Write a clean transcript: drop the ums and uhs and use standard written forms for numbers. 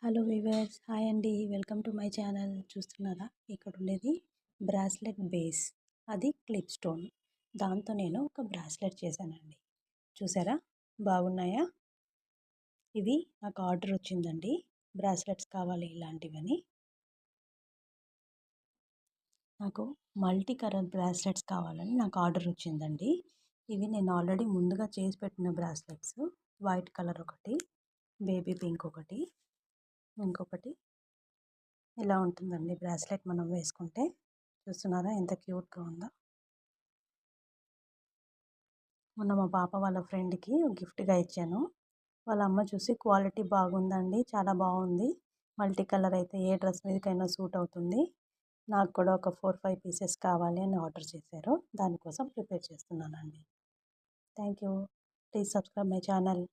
Hello weavers, hi అండి. Welcome to my channel. చూస్తున్నారా, ఇక్కడ ఉండేది బ్రాస్లెట్ బేస్. అది క్లిప్ స్టోన్. దాంతో నేను ఒక బ్రాస్లెట్ చేశానండి. చూసారా, బాగున్నాయా? ఇవి నాకు ఆర్డర్ వచ్చిందండి. బ్రాస్లెట్స్ కావాలి ఇలాంటివని. నాకు మల్టీ కలర్ బ్రాస్లెట్స్ కావాలని నాకు ఆర్డర్ వచ్చిందండి. ఇవి నేను ఆల్రెడీ ముందుగా చేసి పెట్టిన బ్రాస్లెట్స్. వైట్ కలర్ ఒకటి, బేబీ పింక్ ఒకటి, ఇంకొకటి ఇలా ఉంటుందండి బ్రాస్లెట్ మనం వేసుకుంటే. చూస్తున్నారా ఎంత క్యూట్గా ఉందో. మొన్న మా పాప వాళ్ళ ఫ్రెండ్కి గిఫ్ట్గా ఇచ్చాను. వాళ్ళ అమ్మ చూసి క్వాలిటీ బాగుందండి, చాలా బాగుంది, మల్టీ కలర్ అయితే ఏ డ్రెస్ మీదకైనా సూట్ అవుతుంది, నాకు కూడా ఒక 4-5 పీసెస్ కావాలి అని ఆర్డర్ చేశారు. దానికోసం ప్రిపేర్ చేస్తున్నానండి. Thank you. Please subscribe my channel.